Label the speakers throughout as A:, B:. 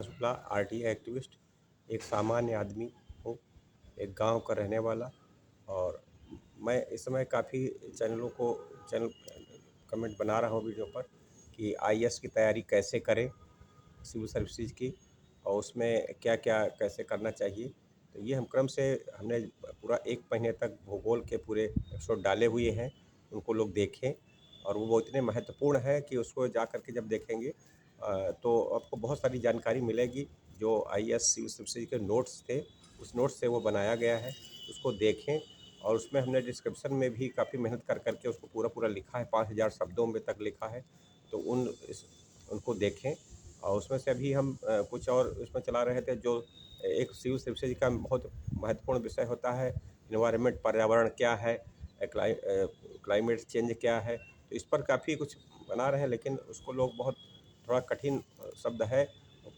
A: Shukla RTI activist, एक सामान्य आदमी हूँ, एक गांव का रहने वाला। और मैं इस समय काफ़ी चैनल कमेंट बना रहा हूँ वीडियो पर कि आईएएस की तैयारी कैसे करें, सिविल सर्विसेज की, और उसमें क्या क्या कैसे करना चाहिए। तो ये हम क्रम से हमने पूरा 1 महीने तक भूगोल के पूरे एपिसोड डाले हुए हैं, उनको लोग देखें। और वो इतने महत्वपूर्ण है कि उसको जा कर के जब देखेंगे तो आपको बहुत सारी जानकारी मिलेगी। जो आईएएस सिविल सर्विसेज के नोट्स थे, उस नोट्स से वो बनाया गया है, उसको देखें। और उसमें हमने डिस्क्रिप्शन में भी काफ़ी मेहनत कर के उसको पूरा लिखा है, 5000 शब्दों में तक लिखा है। तो उनको देखें। और उसमें से अभी हम कुछ और इसमें चला रहे थे। जो एक सिविल सर्विसेज का बहुत महत्वपूर्ण विषय होता है, इन्वायरमेंट, पर्यावरण क्या है, क्लाइमेट चेंज क्या है। तो इस पर काफ़ी कुछ बना रहे हैं, लेकिन उसको लोग बहुत थोड़ा कठिन शब्द है।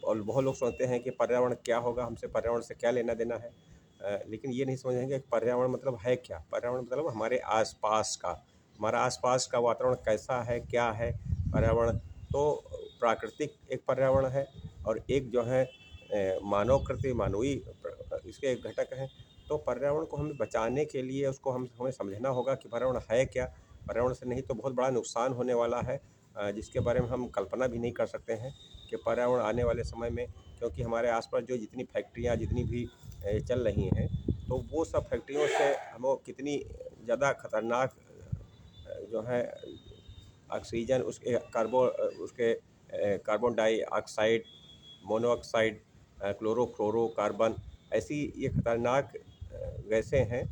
A: और बहुत लोग सोचते हैं कि पर्यावरण क्या होगा, हमसे पर्यावरण से क्या लेना देना है। लेकिन ये नहीं समझेंगे कि पर्यावरण मतलब है क्या। पर्यावरण मतलब हमारे आसपास का, हमारा आसपास का वातावरण कैसा है, क्या है पर्यावरण। तो प्राकृतिक एक पर्यावरण है, और एक जो है मानवकृत मानवीय इसके एक घटक हैं। तो पर्यावरण को हमें बचाने के लिए उसको हमें समझना होगा कि पर्यावरण है क्या। पर्यावरण से नहीं तो बहुत बड़ा नुकसान होने वाला है, जिसके बारे में हम कल्पना भी नहीं कर सकते हैं कि पर्यावरण आने वाले समय में। क्योंकि हमारे आसपास जो जितनी फैक्ट्रियाँ जितनी भी चल रही हैं, तो वो सब फैक्ट्रियों से हमें कितनी ज़्यादा खतरनाक जो है ऑक्सीजन, उसके कार्बन डाइऑक्साइड, मोनोऑक्साइड, क्लोरोफ्लोरोकार्बन, ऐसी ये खतरनाक गैसें हैं।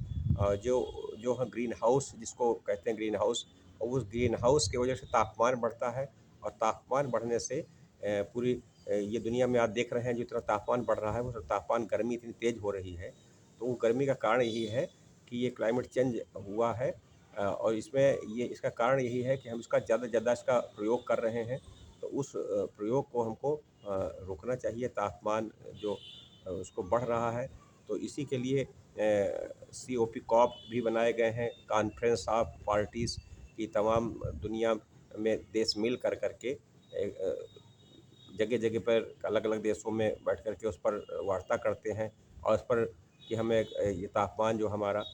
A: जो जो है ग्रीन हाउस जिसको कहते हैं ग्रीन हाउस। और उस ग्रीन हाउस की वजह से तापमान बढ़ता है। और तापमान बढ़ने से पूरी ये दुनिया में आप देख रहे हैं जितना तापमान बढ़ रहा है, वो तापमान गर्मी इतनी तेज़ हो रही है। तो वो गर्मी का कारण यही है कि ये क्लाइमेट चेंज हुआ है। और इसका कारण यही है कि हम इसका ज़्यादा से ज़्यादा इसका प्रयोग कर रहे हैं। तो उस प्रयोग को हमको रोकना चाहिए। तापमान जो उसको बढ़ रहा है, तो इसी के लिए COP कॉप भी बनाए गए हैं, कॉन्फ्रेंस ऑफ पार्टीज़ की। तमाम दुनिया में देश मिल कर के जगह जगह पर अलग अलग देशों में बैठ कर के उस पर वार्ता करते हैं। और उस पर कि हमें ये तापमान जो हमारा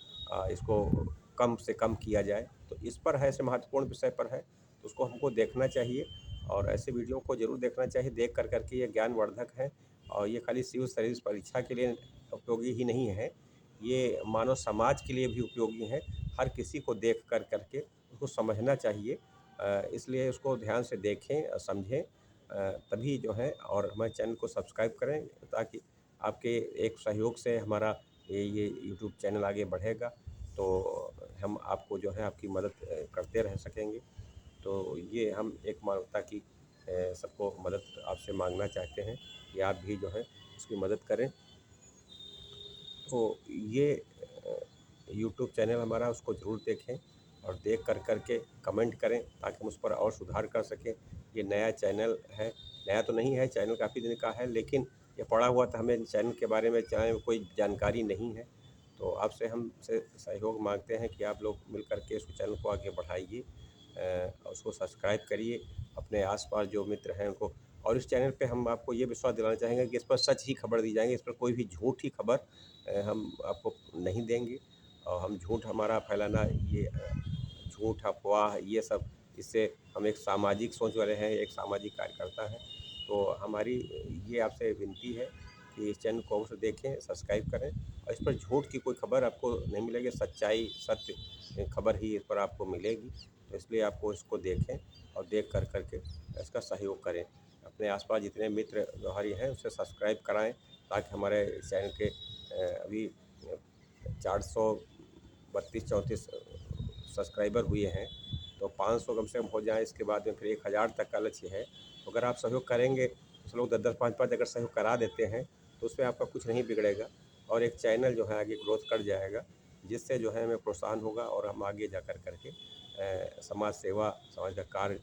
A: इसको कम से कम किया जाए। तो इस पर है, ऐसे महत्वपूर्ण विषय पर है, तो उसको हमको देखना चाहिए। और ऐसे वीडियो को ज़रूर देखना चाहिए। देख कर के ये ज्ञानवर्धक है। और ये खाली सिविल सर्विस परीक्षा के लिए उपयोगी ही नहीं है, ये मानव समाज के लिए भी उपयोगी है। हर किसी को देख कर के उसको समझना चाहिए। इसलिए उसको ध्यान से देखें और समझें, तभी जो है। और हमारे चैनल को सब्सक्राइब करें, ताकि आपके एक सहयोग से हमारा ये यूट्यूब चैनल आगे बढ़ेगा। तो हम आपको जो है आपकी मदद करते रह सकेंगे। तो ये हम एक मानवता की सबको मदद आपसे मांगना चाहते हैं कि आप भी जो है उसकी मदद करें। तो ये यूट्यूब चैनल हमारा, उसको ज़रूर देखें और देख कर के कमेंट करें, ताकि हम उस पर और सुधार कर सकें। ये नया चैनल है, नया तो नहीं है, चैनल काफ़ी दिन का है, लेकिन ये पड़ा हुआ था। हमें चैनल के बारे में कोई जानकारी नहीं है। तो आपसे हमसे सहयोग मांगते हैं कि आप लोग मिल कर के इस चैनल को आगे बढ़ाइए, और उसको सब्सक्राइब करिए। अपने आसपास जो मित्र हैं उनको। और इस चैनल पे हम आपको ये विश्वास दिलाना चाहेंगे कि इस पर सच ही खबर दी जाएगी, इस पर कोई भी झूठी खबर हम आपको नहीं देंगे। और हम झूठ हमारा फैलाना, ये झूठ, अफवाह, ये सब, इससे हम एक सामाजिक सोच वाले हैं, एक सामाजिक कार्यकर्ता हैं। तो हमारी ये आपसे विनती है कि इस चैनल को अवश्य देखें, सब्सक्राइब करें। और इस पर झूठ की कोई खबर आपको नहीं मिलेगी, सच्चाई, सत्य खबर ही इस पर आपको मिलेगी। तो इसलिए आपको इसको देखें और देख कर के इसका सहयोग करें। अपने आसपास जितने मित्र व्यवहारी हैं उससे सब्सक्राइब कराएं, ताकि हमारे चैनल के अभी 432-34 सब्सक्राइबर हुए हैं। तो 500 कम से कम हो जाए, इसके बाद में फिर 1000 तक का लक्ष्य है। तो अगर आप सहयोग करेंगे, कुछ लोग 10-10, 5-5 अगर सहयोग करा देते हैं, तो उसमें आपका कुछ नहीं बिगड़ेगा। और एक चैनल जो है आगे ग्रोथ कर जाएगा, जिससे जो है हमें प्रोत्साहन होगा। और हम आगे जा कर के समाज सेवा, समाज का कार्य,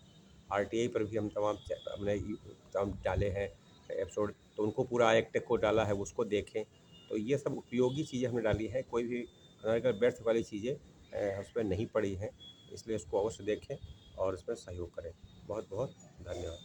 A: आरटीआई पर भी हम हमने तमाम डाले हैं एपिसोड। तो उनको पूरा एक्ट को डाला है, उसको देखें। तो ये सब उपयोगी चीज़ें हमने डाली हैं, कोई भी अगर व्यर्थ वाली चीज़ें उसमें नहीं पड़ी हैं। इसलिए उसको अवश्य देखें और इसमें सहयोग करें। बहुत बहुत धन्यवाद।